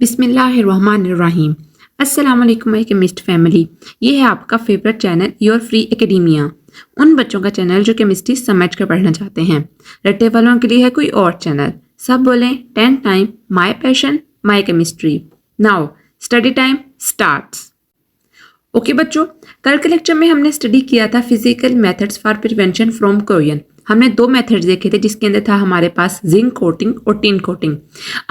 बिस्मिल्लाहिर्रहमानिर्रहीम। अस्सलाम वालेकुम माय केमिस्ट फैमिली। ये है आपका favourite channel your free academia. उन बच्चों का चैनल जो केमिस्ट्री समझ कर पढ़ना चाहते हैं। रट्टे वालों के लिए है कोई और चैनल। सब बोलें 10 time my passion my chemistry. Now study time starts. Okay बच्चों, कल के लेक्चर में हमने स्टडी किया था physical methods for prevention from corrosion. हमने 2 मेथड्स देखे थे जिसके अंदर था हमारे पास जिंक कोटिंग और टिन कोटिंग।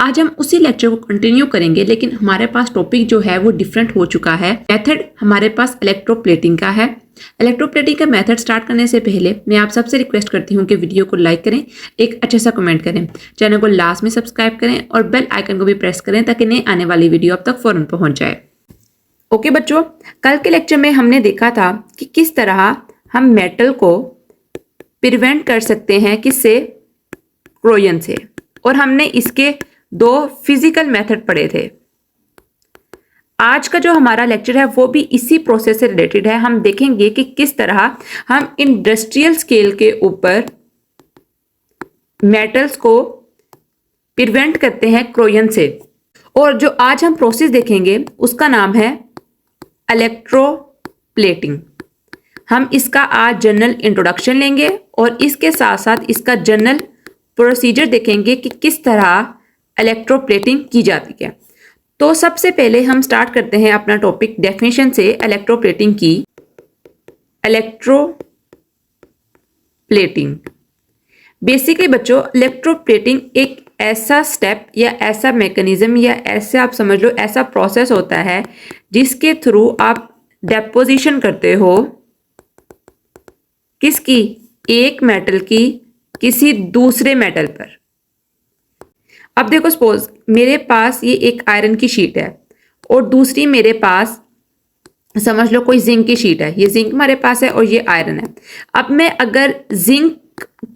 आज हम उसी लेक्चर को कंटिन्यू करेंगे, लेकिन हमारे पास टॉपिक जो है वो डिफरेंट हो चुका है। मेथड हमारे पास इलेक्ट्रोप्लेटिंग का है। इलेक्ट्रोप्लेटिंग का मेथड स्टार्ट करने से पहले मैं आप सबसे रिक्वेस्ट करती हूँ कि वीडियो को लाइक करें, एक अच्छा सा कमेंट करें, चैनल को लास्ट में सब्सक्राइब करें और बेल आइकन को भी प्रेस करें ताकि नई आने वाली वीडियो आप तक फौरन पहुंच जाए। ओके बच्चों, कल के लेक्चर में हमने देखा था कि किस तरह हम मेटल को प्रिवेंट कर सकते हैं किससे, कोरोजन से, और हमने इसके 2 फिजिकल मेथड पढ़े थे। आज का जो हमारा लेक्चर है वो भी इसी प्रोसेस से रिलेटेड है। हम देखेंगे कि किस तरह हम इंडस्ट्रियल स्केल के ऊपर मेटल्स को प्रिवेंट करते हैं कोरोजन से। और जो आज हम प्रोसेस देखेंगे उसका नाम है इलेक्ट्रोप्लेटिंग। हम इसका आज जनरल इंट्रोडक्शन लेंगे और इसके साथ साथ इसका जनरल प्रोसीजर देखेंगे कि किस तरह इलेक्ट्रोप्लेटिंग की जाती है। तो सबसे पहले हम स्टार्ट करते हैं अपना टॉपिक डेफिनेशन से इलेक्ट्रोप्लेटिंग की। इलेक्ट्रोप्लेटिंग बेसिकली बच्चों, इलेक्ट्रोप्लेटिंग एक ऐसा स्टेप या ऐसा मैकेनिज्म या ऐसे आप समझ लो ऐसा प्रोसेस होता है जिसके थ्रू आप डेपोजिशन करते हो किसकी, एक मेटल की किसी दूसरे मेटल पर। अब देखो, सपोज मेरे पास ये एक आयरन की शीट है और दूसरी मेरे पास समझ लो कोई जिंक की शीट है। ये जिंक हमारे पास है और ये आयरन है। अब मैं अगर जिंक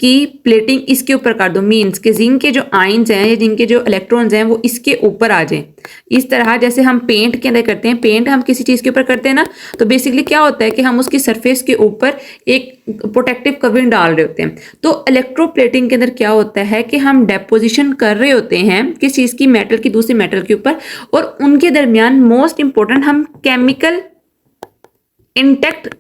की प्लेटिंग इसके ऊपर कर दूं, मीन्स के जिंक के जो आयंस हैं या जिंक के जो इलेक्ट्रॉन्स हैं वो इसके ऊपर आ जाएं, इस तरह जैसे हम पेंट के अंदर करते हैं। पेंट हम किसी चीज़ के ऊपर करते हैं ना, तो बेसिकली क्या होता है कि हम उसकी सरफेस के ऊपर एक प्रोटेक्टिव कवरिंग डाल रहे होते हैं। तो इलेक्ट्रोप्लेटिंग के अंदर क्या होता है कि हम डेपोजिशन कर रहे होते हैं किस चीज़ की, मेटल की दूसरे मेटल के ऊपर, और उनके दरमियान मोस्ट इंपॉर्टेंट हम केमिकल इंटैक्ट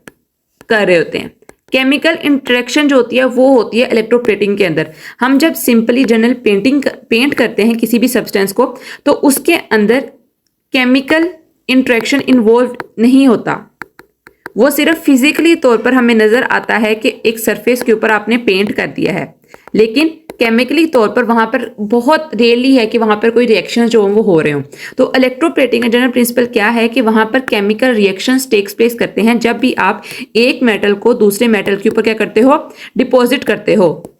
कर रहे होते हैं। केमिकल इंटरेक्शन जो होती है वो होती है इलेक्ट्रोप्लेटिंग के अंदर। हम जब सिंपली जनरल पेंट करते हैं किसी भी सब्सटेंस को, तो उसके अंदर केमिकल इंटरेक्शन इन्वॉल्व नहीं होता। वो सिर्फ फिजिकली तौर पर हमें नजर आता है कि एक सरफेस के ऊपर आपने पेंट कर दिया है, लेकिन केमिकली तौर पर वहां पर बहुत रेयरली है कि वहां पर कोई रिएक्शंस जो वो हो रहे हो। तो इलेक्ट्रोप्लेटिंग का जनरल प्रिंसिपल क्या है कि वहां पर केमिकल रिएक्शंस टेक्स प्लेस करते हैं जब भी आप एक मेटल को दूसरे मेटल के ऊपर क्या करते हो, डिपॉजिट करते हो।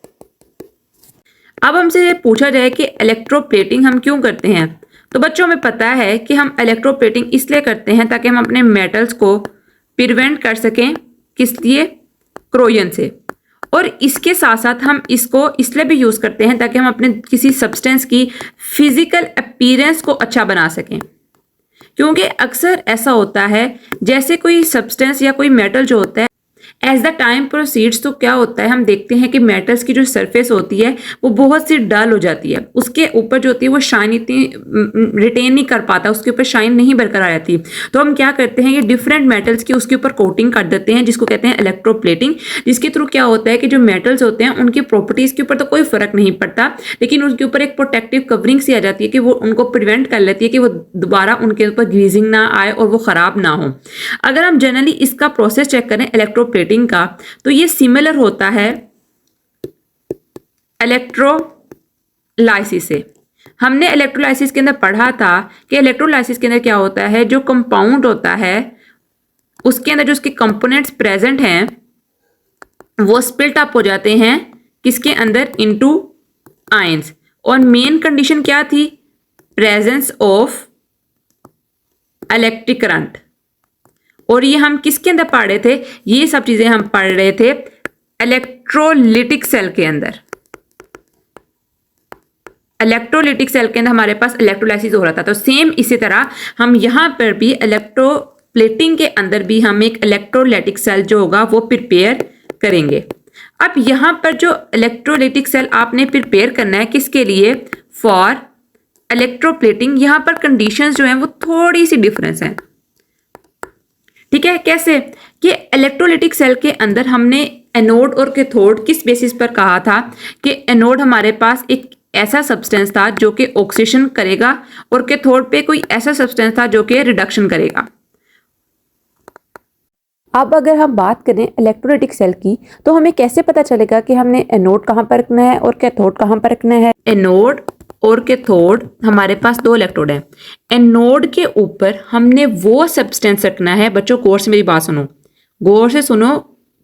अब हमसे पूछा जाए कि इलेक्ट्रोप्लेटिंग हम क्यों करते हैं, तो बच्चों हमें पता है कि हम इलेक्ट्रोप्लेटिंग इसलिए करते हैं ताकि हम अपने मेटल्स को प्रिवेंट कर सकें, किस लिए, कोरोजन से। और इसके साथ साथ हम इसको इसलिए भी यूज़ करते हैं ताकि हम अपने किसी सब्सटेंस की फिजिकल अपीयरेंस को अच्छा बना सकें। क्योंकि अक्सर ऐसा होता है जैसे कोई सब्सटेंस या कोई मेटल जो होता है एज द टाइम प्रोसीड्स, तो क्या होता है हम देखते हैं कि मेटल्स की जो सरफेस होती है वो बहुत सी डल हो जाती है। उसके ऊपर जो होती है वो शाइन इतनी रिटेन नहीं कर पाता, उसके ऊपर शाइन नहीं बरकरार रहती। तो हम क्या करते हैं, ये डिफरेंट मेटल्स की उसके ऊपर कोटिंग कर देते हैं जिसको कहते हैं इलेक्ट्रोप्लेटिंग। जिसके थ्रू क्या होता है कि जो मेटल्स होते हैं उनकी प्रॉपर्टीज के ऊपर तो कोई फर्क नहीं पड़ता, लेकिन उनके ऊपर एक प्रोटेक्टिव कवरिंग सी आ जाती है कि वो उनको प्रिवेंट कर लेती है कि वो दोबारा उनके ऊपर ग्रीजिंग ना आए और वो खराब ना हो। अगर हम जनरली इसका प्रोसेस चेक करें इलेक्ट्रोप्लेटिंग का, तो ये सिमिलर होता है इलेक्ट्रोलाइसिस से। हमने इलेक्ट्रोलाइसिस के अंदर पढ़ा था कि इलेक्ट्रोलाइसिस के अंदर क्या होता है, जो कंपाउंड होता है उसके अंदर जो उसके कंपोनेंट्स प्रेजेंट हैं वो स्प्लिट अप हो जाते हैं किसके अंदर, इनटू आयंस। और मेन कंडीशन क्या थी, प्रेजेंस ऑफ इलेक्ट्रिक करंट। और ये हम किसके अंदर पढ़ रहे थे, ये सब चीजें हम पढ़ रहे थे इलेक्ट्रोलिटिक सेल के अंदर। इलेक्ट्रोलिटिक सेल के अंदर हमारे पास इलेक्ट्रोलाइसिस हो रहा था। तो सेम इसी तरह हम यहां पर भी इलेक्ट्रोप्लेटिंग के अंदर भी हम एक इलेक्ट्रोलाइटिक सेल जो होगा वो प्रिपेयर करेंगे। अब यहां पर जो इलेक्ट्रोलाइटिक सेल आपने प्रिपेयर करना है किसके लिए, फॉर इलेक्ट्रोप्लेटिंग, यहाँ पर कंडीशंस जो हैं वो थोड़ी सी डिफरेंस हैं। ठीक है, कैसे कि इलेक्ट्रोलाइटिक सेल के अंदर हमने एनोड और कैथोड किस बेसिस पर कहा था कि एनोड हमारे पास एक ऐसा सब्सटेंस था जो कि ऑक्सीडेशन करेगा और कैथोड पे कोई ऐसा सब्सटेंस था जो कि रिडक्शन करेगा। अब अगर हम बात करें इलेक्ट्रोलाइटिक सेल की, तो हमें कैसे पता चलेगा कि हमने एनोड कहाँ पर रखना है और कैथोड कहाँ पर रखना है। एनोड और कैथोड हमारे पास 2 इलेक्ट्रोड हैं। एनोड के ऊपर हमने वो सब्सटेंस रखना है। बच्चों गौर से मेरी बात सुनो, गौर से सुनो,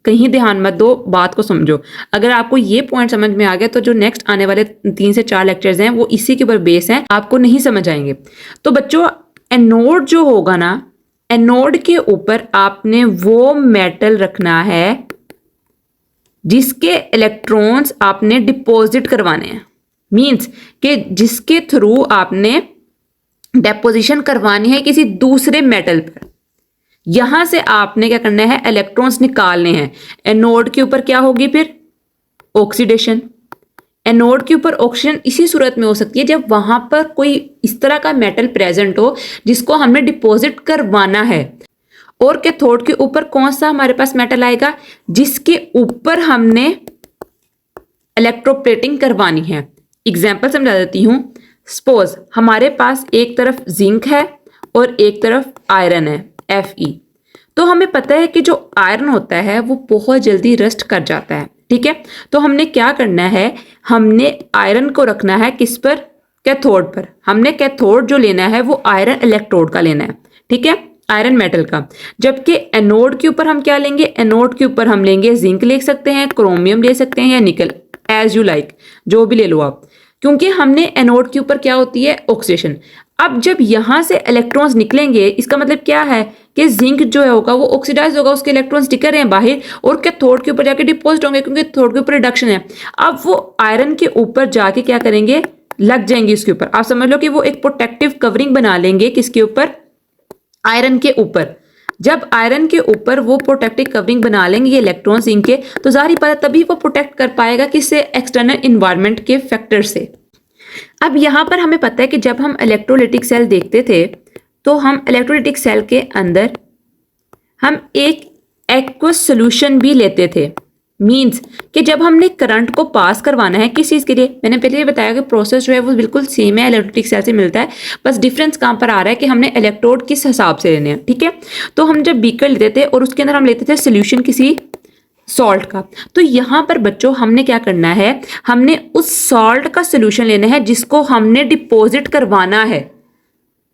कहीं ध्यान मत दो, बात को समझो। अगर आपको ये पॉइंट समझ में आ गया तो जो नेक्स्ट आने वाले 3 से 4 लेक्चर्स हैं वो इसी के ऊपर बेस हैं, आपको नहीं समझ आएंगे। तो बच्चों एनोड जो होगा ना, एनोड के ऊपर आपने वो मेटल रखना है जिसके इलेक्ट्रॉन्स आपने डिपॉजिट करवाने हैं। मींस कि जिसके थ्रू आपने डेपोजिशन करवानी है किसी दूसरे मेटल पर। यहां से आपने क्या करना है, इलेक्ट्रॉन्स निकालने हैं। एनोड के ऊपर क्या होगी फिर, ऑक्सीडेशन। एनोड के ऊपर ऑक्सीजन इसी सूरत में हो सकती है जब वहां पर कोई इस तरह का मेटल प्रेजेंट हो जिसको हमने डिपॉजिट करवाना है। और कैथोड के ऊपर कौन सा हमारे पास मेटल आएगा, जिसके ऊपर हमने इलेक्ट्रोप्लेटिंग करवानी है। एग्जाम्पल समझा देती हूं। सपोज हमारे पास एक तरफ जिंक है और एक तरफ आयरन है, Fe। तो हमें पता है कि जो आयरन होता है वो बहुत जल्दी रस्ट कर जाता है। ठीक है, तो हमने क्या करना है, हमने आयरन को रखना है किस पर, कैथोड पर। हमने कैथोड जो लेना है वो आयरन इलेक्ट्रोड का लेना है। ठीक है, आयरन मेटल का। जबकि एनोड के ऊपर हम क्या लेंगे, एनोड के ऊपर हम लेंगे जिंक ले सकते हैं, क्रोमियम ले सकते हैं या निकल, एज यू लाइक, जो भी ले लो आप। क्योंकि हमने एनोड के ऊपर क्या होती है, ऑक्सीडेशन। अब जब यहां से इलेक्ट्रॉन्स निकलेंगे इसका मतलब क्या है कि जिंक जो है होगा वो ऑक्सीडाइज होगा, उसके इलेक्ट्रॉन्स टिक रहे हैं बाहर और कैथोड के ऊपर जाके डिपोजिट होंगे क्योंकि कैथोड के ऊपर रिडक्शन है। अब वो आयरन के ऊपर जाके क्या करेंगे, लग जाएंगे उसके ऊपर। आप समझ लो कि वो एक प्रोटेक्टिव कवरिंग बना लेंगे किसके ऊपर, आयरन के ऊपर। जब आयरन के ऊपर वो प्रोटेक्टिव कवरिंग बना लेंगे ये इलेक्ट्रॉन जिंक के, तो जाहिर बात है तभी वो प्रोटेक्ट कर पाएगा किससे, एक्सटर्नल इन्वायरमेंट के फैक्टर से। अब यहां पर हमें पता है कि जब हम इलेक्ट्रोलाइटिक सेल देखते थे तो हम इलेक्ट्रोलाइटिक सेल के अंदर हम एक एक्वस सॉल्यूशन भी लेते थे। मींस कि जब हमने करंट को पास करवाना है किस चीज़ के लिए, मैंने पहले ये बताया कि प्रोसेस जो है वो बिल्कुल सेम है, इलेक्ट्रोलाइटिक सेल से मिलता है। बस डिफरेंस कहाँ पर आ रहा है कि हमने इलेक्ट्रोड किस हिसाब से लेने हैं। ठीक है, तो हम जब बीकर लेते थे और उसके अंदर हम लेते थे सोल्यूशन किसी सॉल्ट का, तो यहां पर बच्चों हमने क्या करना है, हमने उस सॉल्ट का सोल्यूशन लेना है जिसको हमने डिपॉजिट करवाना है,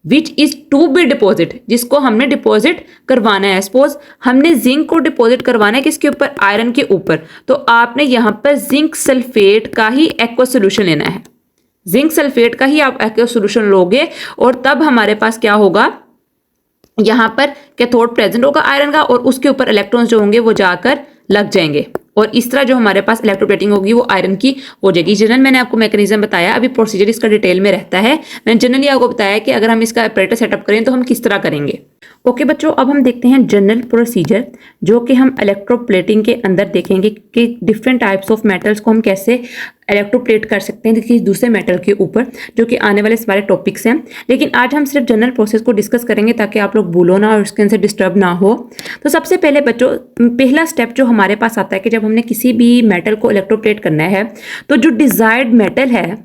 which is to be deposit, जिसको हमने डिपॉजिट करवाना है। सपोज हमने जिंक को डिपॉजिट करवाना है किसके ऊपर, आयरन के ऊपर, तो आपने यहां पर जिंक सल्फेट का ही एक्वा सोल्यूशन लेना है। जिंक सल्फेट का ही आप एक्वा सोल्यूशन लोगे और तब हमारे पास क्या होगा, यहां पर कैथोड प्रेजेंट होगा आयरन का और उसके ऊपर इलेक्ट्रॉन्स जो होंगे वो जाकर लग जाएंगे और इस तरह जो हमारे पास इलेक्ट्रोप्लेटिंग होगी वो आयरन की हो जाएगी। जनरल मैंने आपको मैकेनिज्म बताया, अभी प्रोसीजर इसका डिटेल में रहता है। मैंने जनरली आपको बताया कि अगर हम इसका ऑपरेटर सेटअप करें तो हम किस तरह करेंगे। ओके बच्चों, अब हम देखते हैं जनरल प्रोसीजर जो कि हम इलेक्ट्रोप्लेटिंग के अंदर देखेंगे कि डिफरेंट टाइप्स ऑफ मेटल्स को हम कैसे इलेक्ट्रोप्लेट कर सकते हैं किसी दूसरे मेटल के ऊपर, जो कि आने वाले सारे टॉपिक्स हैं। लेकिन आज हम सिर्फ जनरल प्रोसेस को डिस्कस करेंगे ताकि आप लोग भूलो ना और उसके अंदर डिस्टर्ब ना हो। तो सबसे पहले बच्चों पहला स्टेप जो हमारे पास आता है कि जब हमने किसी भी मेटल को इलेक्ट्रोप्लेट करना है तो जो डिजायर्ड मेटल है,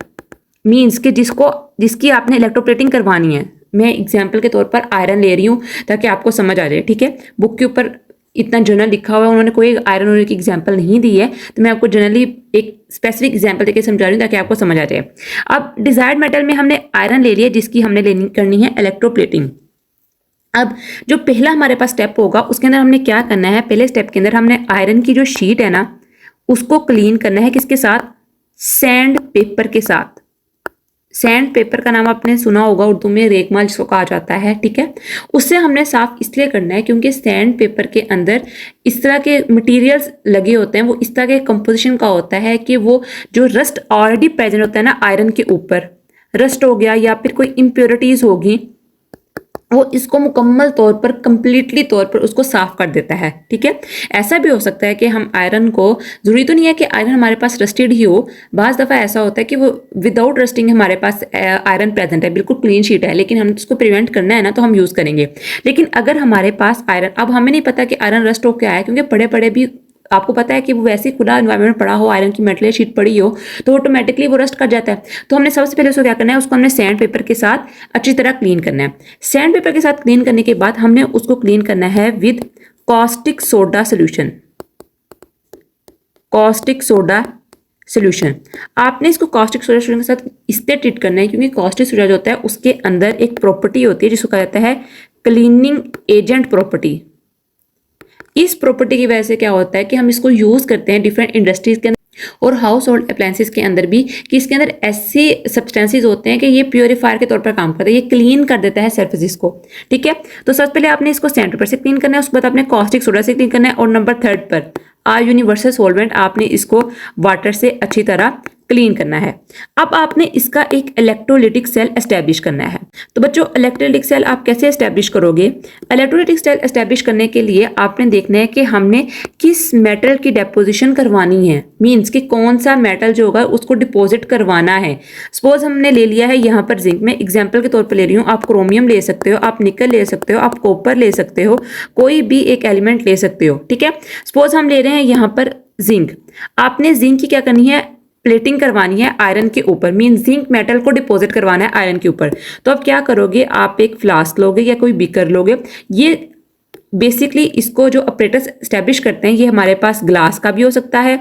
मींस कि जिसकी आपने इलेक्ट्रोप्लेटिंग करवानी है, मैं एग्जाम्पल के तौर पर आयरन ले रही हूँ ताकि आपको समझ आ जाए। ठीक है, बुक के ऊपर इतना जनरल लिखा हुआ है, उन्होंने कोई आयरन और की एग्जाम्पल नहीं दी है, तो मैं आपको जनरली एक स्पेसिफिक एग्जाम्पल देकर समझा रही हूँ ताकि आपको समझ आ जाए। अब डिजायर्ड मेटल में हमने आयरन ले लिया जिसकी हमने करनी है इलेक्ट्रोप्लेटिंग। अब जो पहला हमारे पास स्टेप होगा उसके अंदर हमने क्या करना है, पहले स्टेप के अंदर हमने आयरन की जो शीट है ना उसको क्लीन करना है किसके साथ, सैंड पेपर के साथ। सैंड पेपर का नाम आपने सुना होगा, उर्दू में रेगमाल जिसको कहा जाता है। ठीक है, उससे हमने साफ इसलिए करना है क्योंकि सैंड पेपर के अंदर इस तरह के मटेरियल्स लगे होते हैं, वो इस तरह के कंपोजिशन का होता है कि वो जो रस्ट ऑलरेडी प्रेजेंट होता है ना आयरन के ऊपर, रस्ट हो गया या फिर कोई इम्प्योरिटीज होगी वो इसको मुकम्मल तौर पर कंप्लीटली तौर पर उसको साफ कर देता है। ठीक है, ऐसा भी हो सकता है कि हम आयरन को, जरूरी तो नहीं है कि आयरन हमारे पास रस्टेड ही हो, बाज़ दफ़ा ऐसा होता है कि वो विदाउट रस्टिंग हमारे पास आयरन प्रेजेंट है, बिल्कुल क्लीन शीट है, लेकिन हम उसको प्रिवेंट करना है ना, तो हम यूज़ करेंगे। लेकिन अगर हमारे पास आयरन, अब हमें नहीं पता कि आयरन रस्ट हो क्या है, क्योंकि बड़े बड़े भी आपको पता है कि वो वैसे ही खुला एनवायरनमेंट में पड़ा हो, आयरन की मेटल शीट पड़ी हो, तो ऑटोमेटिकली वो रस्ट कर जाता है। तो हमने सबसे पहले उसको क्या करना है, उसको हमने सैंड पेपर के साथ अच्छी तरह क्लीन करना है। सैंड पेपर के साथ क्लीन करने के बाद हमने उसको क्लीन करना है with caustic soda solution. Caustic soda solution, आपने इसको कॉस्टिक सोडा सोल्यूशन के साथ इसलिए ट्रीट करना है क्योंकि कॉस्टिक सोडा जो होता है उसके अंदर एक प्रॉपर्टी होती है जिसको कहा जाता है क्लीनिंग एजेंट प्रॉपर्टी। इस प्रॉपर्टी की वजह से क्या होता है कि हम इसको यूज करते हैं डिफरेंट इंडस्ट्रीज के अंदर और हाउस होल्ड अप्लायंसेस के अंदर भी, कि इसके अंदर ऐसे सब्सटेंसेस होते हैं कि ये प्योरीफायर के तौर पर काम करता है, ये क्लीन कर देता है सरफेसेस को। ठीक है, तो सबसे पहले आपने इसको सैंड पेपर से क्लीन करना है, उसके बाद आपने कॉस्टिक सोडा से क्लीन करना है, और नंबर 3 पर यूनिवर्सल सॉल्वेंट आपने इसको वाटर से अच्छी तरह क्लीन करना है। अब आपने इसका एक इलेक्ट्रोलिटिक सेल एस्टेब्लिश करना है। तो बच्चों, इलेक्ट्रोलिटिक सेल आप कैसे एस्टेब्लिश करोगे? इलेक्ट्रोलिटिक सेल एस्टेब्लिश करने के लिए आपने देखना है कि हमने किस मेटल की डिपोजिशन करवानी है, मींस कि कौन सा मेटल जो होगा उसको डिपॉजिट करवाना है। सपोज हमने ले लिया है यहाँ पर जिंक, मैं एग्जाम्पल के तौर पर ले रही हूँ, आप क्रोमियम ले सकते हो, आप निकल ले सकते हो, आप कॉपर ले सकते हो, कोई भी एक एलिमेंट ले सकते हो। ठीक है, सपोज हम ले रहे हैं यहाँ पर जिंक, आपने जिंक की क्या करनी है, प्लेटिंग करवानी है आयरन के ऊपर, मीन जिंक मेटल को डिपॉजिट करवाना है आयरन के ऊपर। तो अब क्या करोगे, आप एक फ्लास्क लोगे या कोई बीकर लोगे। ये बेसिकली इसको जो ऑपरेटर्स एस्टेब्लिश करते हैं, ये हमारे पास ग्लास का भी हो सकता है,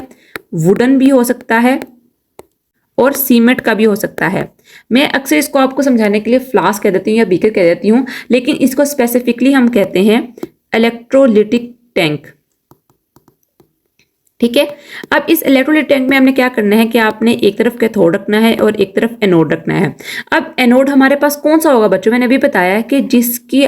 वुडन भी हो सकता है, और सीमेंट का भी हो सकता है। मैं अक्सर इसको आपको समझाने के लिए फ्लास्क कह देती हूँ या बीकर कह देती हूँ, लेकिन इसको स्पेसिफिकली हम कहते हैं इलेक्ट्रोलिटिक टैंक। ठीक है, अब इस इलेक्ट्रोलाइट टैंक में हमने क्या करना है कि आपने एक तरफ कैथोड रखना है और एक तरफ एनोड रखना है। अब एनोड हमारे पास कौन सा होगा बच्चों, मैंने अभी बताया है कि जिसके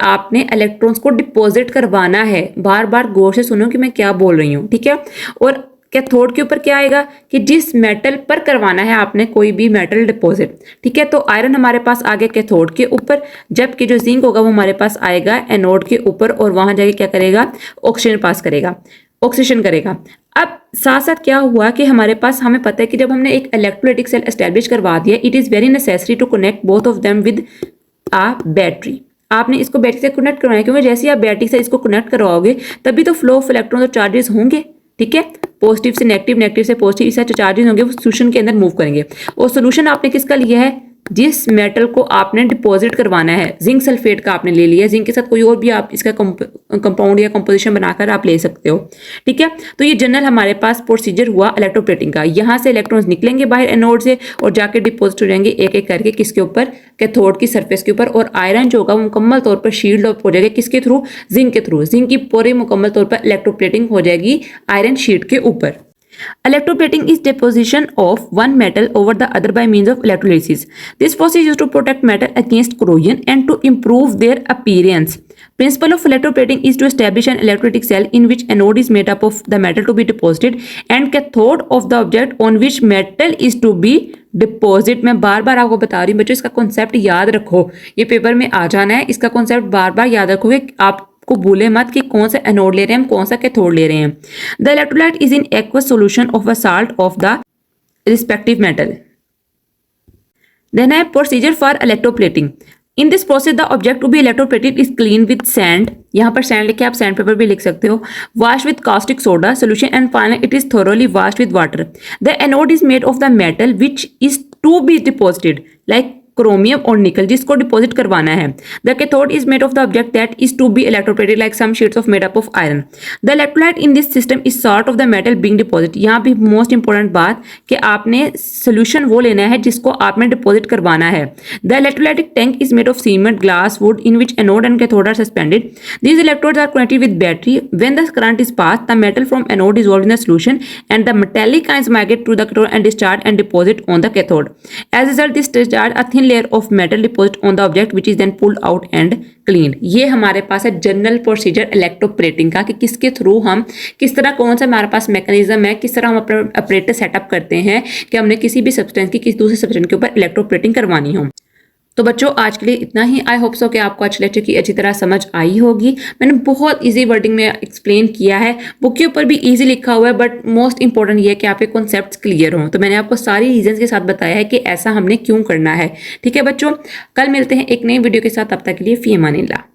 आपने इलेक्ट्रॉन्स को डिपॉजिट करवाना है। बार बार गौर से सुनो कि मैं क्या बोल रही हूँ। ठीक है, और कैथोड के ऊपर क्या आएगा कि जिस मेटल पर करवाना है आपने कोई भी मेटल डिपॉजिट। ठीक है, तो आयरन हमारे पास आ गया कैथोड के ऊपर, जबकि जो जिंक होगा वो हमारे पास आएगा एनोड के ऊपर, और वहां जाके क्या करेगा, ऑक्सीजन पास करेगा, ऑक्सीजन करेगा। अब साथ साथ क्या हुआ कि हमारे पास, हमें पता है कि जब हमने एक इलेक्ट्रोलाइटिक सेल एस्टेब्लिश करवा दिया, it is very necessary to connect both of them with a battery. आपने इसको बैटरी से कनेक्ट करवाना है, क्योंकि जैसे ही आप बैटरी से इसको कनेक्ट करवाओगे तभी तो फ्लो ऑफ इलेक्ट्रॉन और चार्जेस होंगे। ठीक है, पॉजिटिव से नेगेटिव, नेगेटिव से पॉजिटिव, इस तरह चार्जेस होंगे वो सोल्यूशन के अंदर मूव करेंगे। और सोल्यूशन आपने किसका लिया है, जिस मेटल को आपने डिपॉजिट करवाना है, जिंक सल्फेट का आपने ले लिया। जिंक के साथ कोई और भी आप इसका कंपाउंड या कंपोजिशन बनाकर आप ले सकते हो। ठीक है, तो ये जनरल हमारे पास प्रोसीजर हुआ इलेक्ट्रोप्लेटिंग का। यहाँ से इलेक्ट्रॉन्स निकलेंगे बाहर एनोड से और जाके डिपॉजिट हो जाएंगे एक एक करके किसके ऊपर, कैथोड की सरफेस के ऊपर। और आयरन जो होगा वो मुकम्मल तौर पर शील्ड ऑफ हो जाएगा किसके थ्रू, जिंक के थ्रू। जिंक की पूरी मुकम्मल तौर पर इलेक्ट्रोप्लेटिंग हो जाएगी आयरन शीट के ऊपर। Electroplating is deposition of one metal over the other by means of electrolysis. This process is used to protect metal against corrosion and to improve their appearance. Principle of electroplating is to establish an electrolytic cell in which anode is made up of the metal to be deposited and cathode of the object on which metal is to be deposit. मैं बार बार आपको बता रही हूँ बच्चों, इसका concept याद रखो, ये पेपर में आ जाना है। इसका कॉन्सेप्ट बार बार याद रखोगे, आप को भूले मत कि कौन सा एनोड ले रहे हैं हम, कौन सा कैथोड ले रहे हैं। The electrolyte is in aqueous solution of a salt of the respective metal. Then है procedure for electroplating. In this process the object to be electroplated is clean with sand, यहाँ पर सैंड लिखे, आप sand paper भी लिख सकते हो, wash with caustic soda solution and finally it is thoroughly washed with water. The anode is made of the metal which is to be deposited like chromium और nickel, जिसको deposit करवाना है। The cathode is made of the object that is to be electroplated like some sheets of made up of iron. The electrolyte in this system is sort of the metal being deposit. यहाँ भी most important बात कि आपने solution वो लेना है जिसको आपने डिपॉजिट करवाना है। The electrolytic tank is made of cement, glass, wood in which anode and cathode are suspended. These electrodes are connected with battery. When the current is passed, the metal from anode is dissolved in the solution and the metallic ions migrate to the cathode and discharge and deposit on the cathode. As a result, this discharge a thin layer of metal deposit on the object which is then pulled out and cleaned. ये हमारे पास है general procedure electroplating का, कि किसके through हम, किस तरह, कौन सा हमारे पास मैकेनिज्म है, किस तरह हम अपना ऑपरेटर सेटअप करते हैं कि हमने किसी भी सब्सटेंस की किसी दूसरे सब्सटेंस के ऊपर इलेक्ट्रोप्लेटिंग करवानी हो। तो बच्चों आज के लिए इतना ही। आई होप सो कि आपको आज लेक्चर की अच्छी तरह समझ आई होगी। मैंने बहुत इजी वर्डिंग में एक्सप्लेन किया है, बुक के ऊपर भी इजी लिखा हुआ है, बट मोस्ट इंपॉर्टेंट ये है कि आपके कॉन्सेप्ट्स क्लियर हों। तो मैंने आपको सारी रीजंस के साथ बताया है कि ऐसा हमने क्यों करना है। ठीक है बच्चों, कल मिलते हैं एक नई वीडियो के साथ, तब तक के लिए फी अमानिल्लाह।